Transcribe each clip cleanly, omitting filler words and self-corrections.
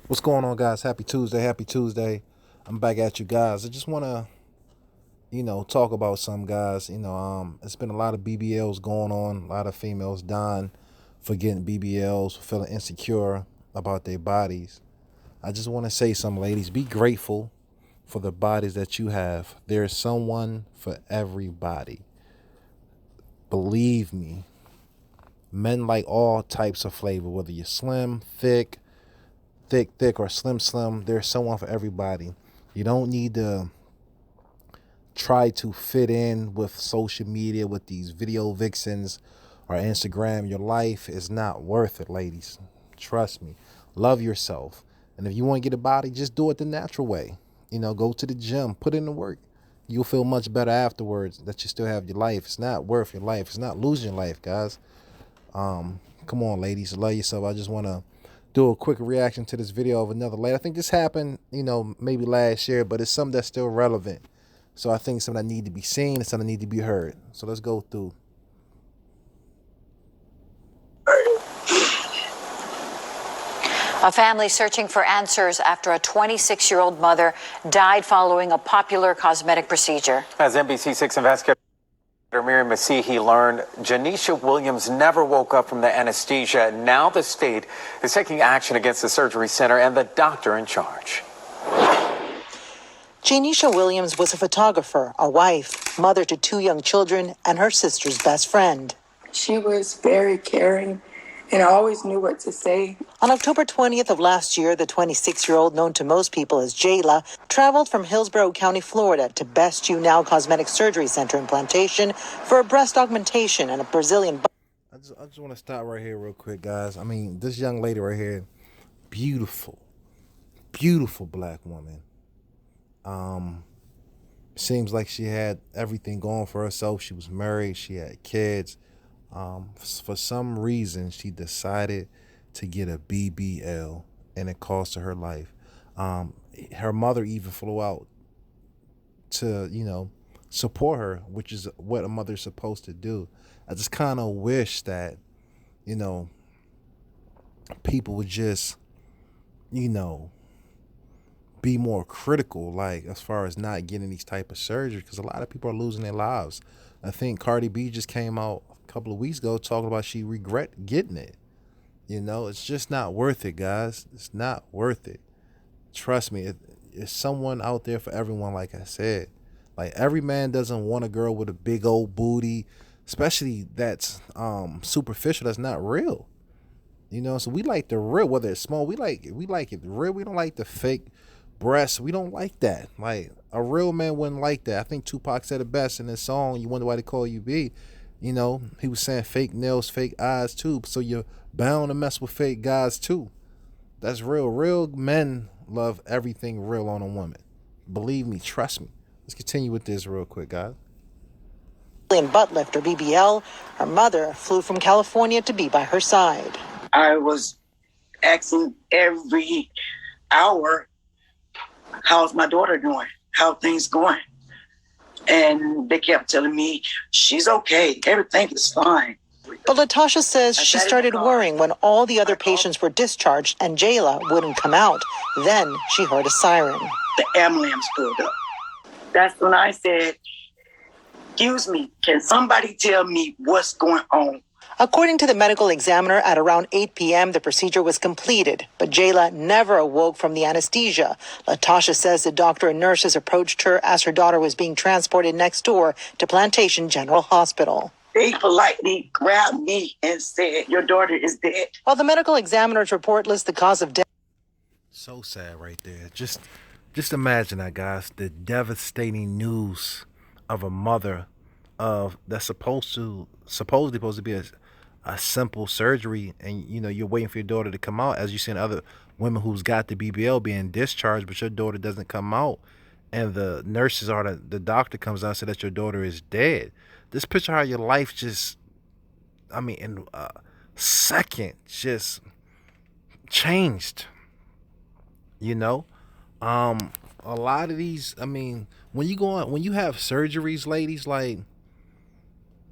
What's going on, guys? Happy Tuesday. Happy Tuesday. I'm back at you guys. I just want to, talk about some guys. It's been a lot of BBLs going on, a lot of females dying for getting BBLs, for feeling insecure about their bodies. I just want to say some ladies, be grateful for the bodies that you have. There's someone for everybody. Believe me, men like all types of flavor, whether you're slim, thick, or slim. There's someone for everybody. You don't need to try to fit in with social media with these video vixens or Instagram. Your life is not worth it, ladies. Trust me. Love yourself. And if you want to get a body, just do it the natural way. Go to the gym, put in the work. You'll feel much better afterwards that you still have your life. It's not worth your life. It's not losing your life, guys. Come on, ladies. Love yourself. I just want to do a quick reaction to this video of another lady. I think this happened, maybe last year, but it's something that's still relevant. So I think it's something that need to be seen and something that need to be heard. So let's go through. A family searching for answers after a 26-year-old mother died following a popular cosmetic procedure. As NBC6 investigator Miriam Masihi learned, Janisha Williams never woke up from the anesthesia. Now the state is taking action against the surgery center and the doctor in charge. Janisha Williams was a photographer, a wife, mother to two young children, and her sister's best friend. She was very caring and always knew what to say. On October 20th of last year, the 26-year-old, known to most people as Jayla, traveled from Hillsborough County, Florida, to Best You Now Cosmetic Surgery Center in Plantation for a breast augmentation and a Brazilian. I just want to stop right here real quick, guys. I mean, this young lady right here, beautiful black woman. Seems like she had everything going for herself. She was married. She had kids. For some reason, she decided to get a BBL, and it cost her life. Her mother even flew out to, support her, which is what a mother's supposed to do. I just kind of wish that, people would just, be more critical, like as far as not getting these type of surgery, because a lot of people are losing their lives. I think Cardi B just came out a couple of weeks ago talking about she regret getting it. It's just not worth it, guys. It's not worth it. Trust me, it's someone out there for everyone, like I said. Like, every man doesn't want a girl with a big old booty, especially that's superficial, that's not real. So we like the real, whether it's small, we like it real. We don't like the fake breasts. We don't like that. Like, a real man wouldn't like that. I think Tupac said it best in his song, You Wonder Why They Call You B. He was saying fake nails, fake eyes too. So you're bound to mess with fake guys too. That's real. Real men love everything real on a woman. Believe me, trust me. Let's continue with this real quick, guys. Butt lift, or BBL. Her mother flew from California to be by her side. I was asking every hour, how's my daughter doing? How things going? And they kept telling me, she's okay. Everything is fine. But Latasha says she started worrying when all the other patients were discharged and Jayla wouldn't come out. Then she heard a siren. The ambulance pulled up. That's when I said, excuse me, can somebody tell me what's going on? According to the medical examiner, at around 8 p.m., the procedure was completed, but Jayla never awoke from the anesthesia. Latasha says the doctor and nurses approached her as her daughter was being transported next door to Plantation General Hospital. They politely grabbed me and said, your daughter is dead. While the medical examiner's report lists the cause of death. So sad right there. Just imagine that, guys. The devastating news of a mother of that's supposedly supposed to be a simple surgery, and you're waiting for your daughter to come out, as you seen other women who's got the BBL being discharged, but your daughter doesn't come out, and the nurses or the doctor comes out and says that your daughter is dead. Just picture how your life just, in a second, just changed. A lot of these, when you have surgeries, ladies, like,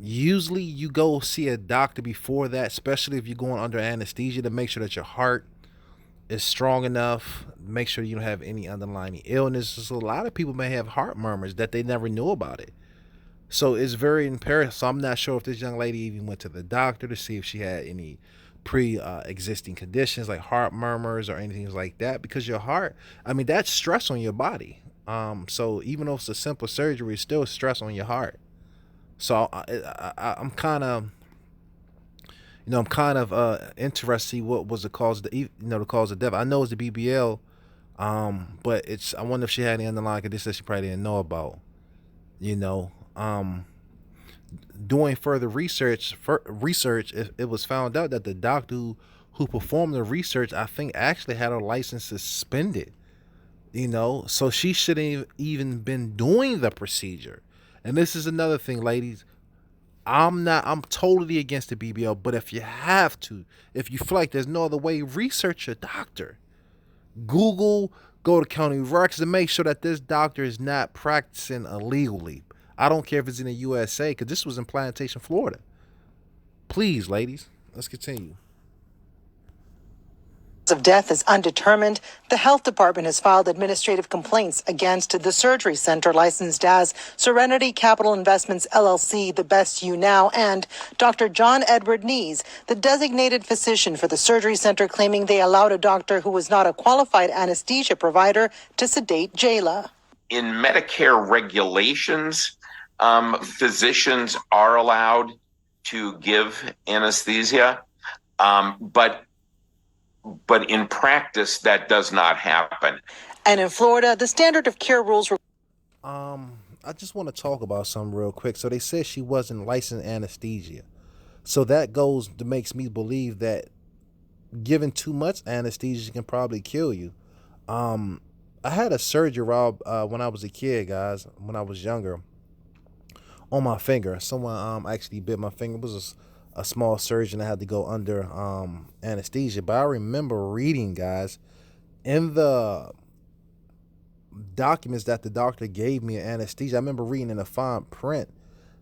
usually you go see a doctor before that, especially if you're going under anesthesia, to make sure that your heart is strong enough. Make sure you don't have any underlying illnesses. A lot of people may have heart murmurs that they never knew about it. So it's very imperative. So I'm not sure if this young lady even went to the doctor to see if she had any pre-existing conditions like heart murmurs or anything like that. Because your heart, I mean, that's stress on your body. So even though it's a simple surgery, it's still stress on your heart. So I'm kind of, interested to see what was the cause of the cause of death. I know it's the BBL, but I wonder if she had any underlying conditions that she probably didn't know about. Doing further research, it was found out that the doctor who performed the research, I think, actually had her license suspended. So she shouldn't have even been doing the procedure. And this is another thing, ladies. I'm totally against the BBL, but if you feel like there's no other way, research your doctor. Google, go to county records and make sure that this doctor is not practicing illegally. I don't care if it's in the USA, because this was in Plantation, Florida. Please, ladies, let's continue. Of death is undetermined. The health department has filed administrative complaints against the surgery center licensed as Serenity Capital Investments LLC, The Best You Now, and Dr. John Edward Nees, the designated physician for the surgery center, claiming they allowed a doctor who was not a qualified anesthesia provider to sedate Jayla. In Medicare regulations, physicians are allowed to give anesthesia, but in practice, that does not happen. And in Florida, the standard of care rules. I just want to talk about something real quick. So they said she wasn't licensed anesthesia. So that makes me believe that giving too much anesthesia can probably kill you. I had a surgery, Rob, when I was a kid, guys, when I was younger, on my finger. Someone actually bit my finger. It was a small surgeon. I had to go under anesthesia. But I remember reading, guys, in the documents that the doctor gave me anesthesia, I remember reading in the fine print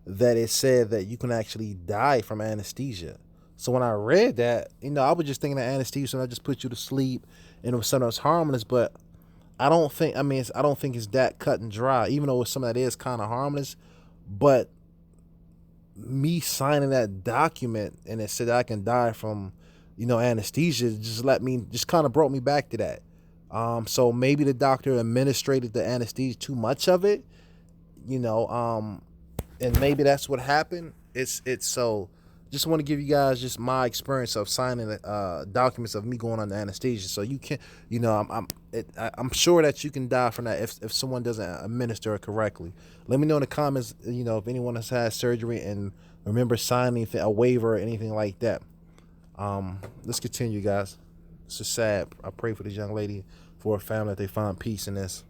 that it said that you can actually die from anesthesia. So when I read that, I was just thinking that anesthesia, and I just put you to sleep, and it was something that's harmless. But I don't think it's that cut and dry, even though it's something that is kind of harmless. But me signing that document and it said that I can die from, anesthesia, just kind of brought me back to that. So maybe the doctor administrated the anesthesia, too much of it, and maybe that's what happened. It's so just want to give you guys just my experience of signing documents of me going under anesthesia. So you can, I'm sure that you can die from that if someone doesn't administer it correctly. Let me know in the comments, if anyone has had surgery and remember signing a waiver or anything like that. Let's continue, guys. This is sad. I pray for this young lady, for her family, that they find peace in this.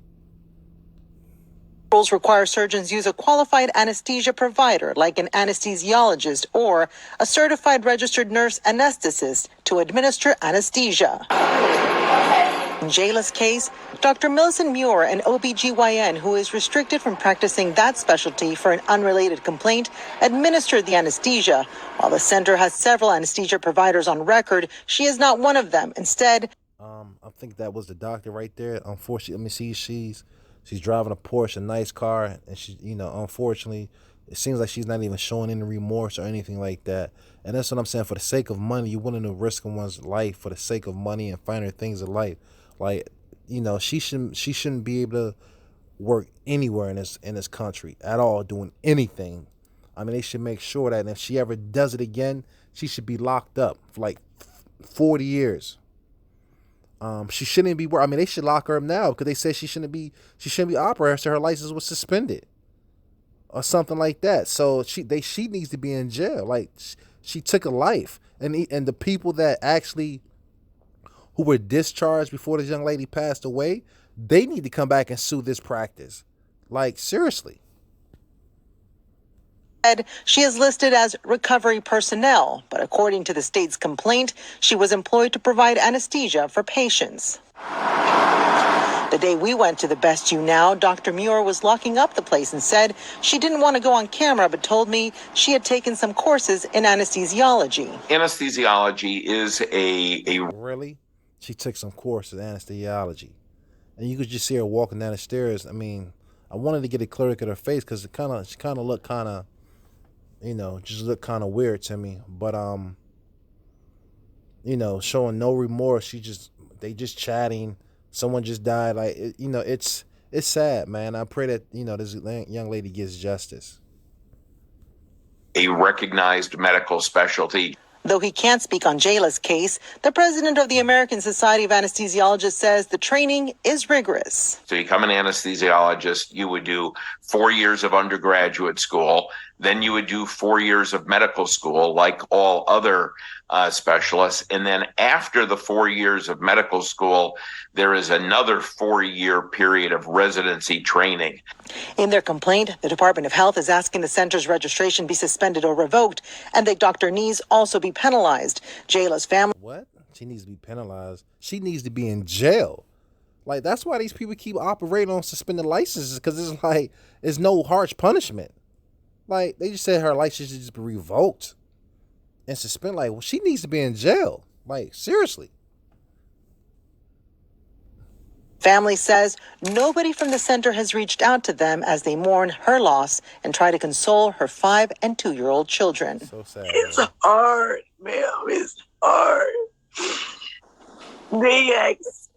Rules require surgeons use a qualified anesthesia provider like an anesthesiologist or a certified registered nurse anesthetist to administer anesthesia. In Jayla's case, Dr. Millicent Muir, an OBGYN who is restricted from practicing that specialty for an unrelated complaint, administered the anesthesia. While the center has several anesthesia providers on record, she is not one of them. Instead, I think that was the doctor right there. Unfortunately, let me see, she's driving a Porsche, a nice car, and she, unfortunately, it seems like she's not even showing any remorse or anything like that. And that's what I'm saying. For the sake of money, you're willing to risk one's life for the sake of money and finer things in life. Like, she shouldn't be able to work anywhere in this country at all, doing anything. I mean, they should make sure that if she ever does it again, she should be locked up for like 40 years. She shouldn't be. I mean, they should lock her up now because they said she shouldn't be operating, so her license was suspended or something like that. So she needs to be in jail. Like, she took a life, and the people that actually who were discharged before this young lady passed away, they need to come back and sue this practice. Like, seriously. She is listed as recovery personnel, but according to the state's complaint, she was employed to provide anesthesia for patients. The day we went to The Best You Now, Dr. Muir was locking up the place and said she didn't want to go on camera, but told me she had taken some courses in anesthesiology. Anesthesiology is a Really? She took some course in anesthesiology, and you could just see her walking down the stairs. I mean, I wanted to get a clear look at her face because she kind of looked kind of, just looked kind of weird to me. But showing no remorse. They just chatting. Someone just died. Like it's sad, man. I pray that this young lady gets justice. A recognized medical specialty. Though he can't speak on Jayla's case, the president of the American Society of Anesthesiologists says the training is rigorous. So you become an anesthesiologist, you would do 4 years of undergraduate school, then you would do 4 years of medical school like all other specialists. And then after the 4 years of medical school, there is another 4-year period of residency training. In their complaint, the Department of Health is asking the center's registration be suspended or revoked, and that Dr. Nees also be penalized. Jayla's family. What? She needs to be penalized. She needs to be in jail. Like, that's why these people keep operating on suspended licenses, because it's like, it's no harsh punishment. Like, they just said her license should just be revoked and suspended. Like, well, she needs to be in jail. Like, seriously. Family says nobody from the center has reached out to them as they mourn her loss and try to console her 5- and 2-year-old children. So sad. It's hard, ma'am. It's hard. They ask,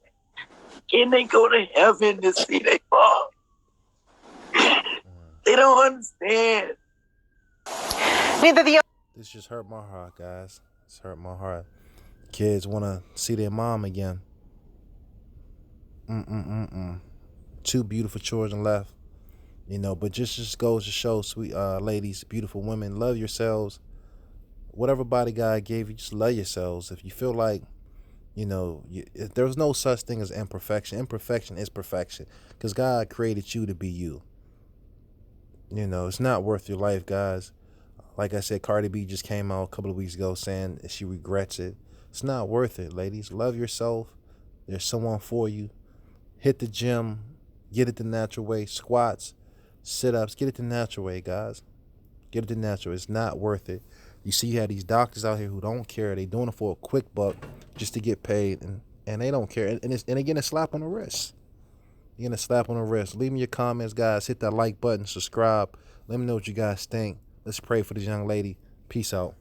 can they go to heaven to see their mom? They don't understand. Neither the This just hurt my heart, guys. It's hurt my heart. Kids want to see their mom again. 2 beautiful children left. But just goes to show, sweet ladies, beautiful women, love yourselves. Whatever body God gave you, just love yourselves. If you feel like, there's no such thing as imperfection. Imperfection is perfection, because God created you to be you. It's not worth your life, guys. Like I said, Cardi B just came out a couple of weeks ago saying that she regrets it. It's not worth it, ladies. Love yourself. There's someone for you. Hit the gym. Get it the natural way. Squats, sit-ups. Get it the natural way, guys. Get it the natural. It's not worth it. You see, you have these doctors out here who don't care. They doing it for a quick buck just to get paid, and they don't care. And they getting a slap on the wrist. You're getting a slap on the wrist. Leave me your comments, guys. Hit that like button. Subscribe. Let me know what you guys think. Let's pray for this young lady. Peace out.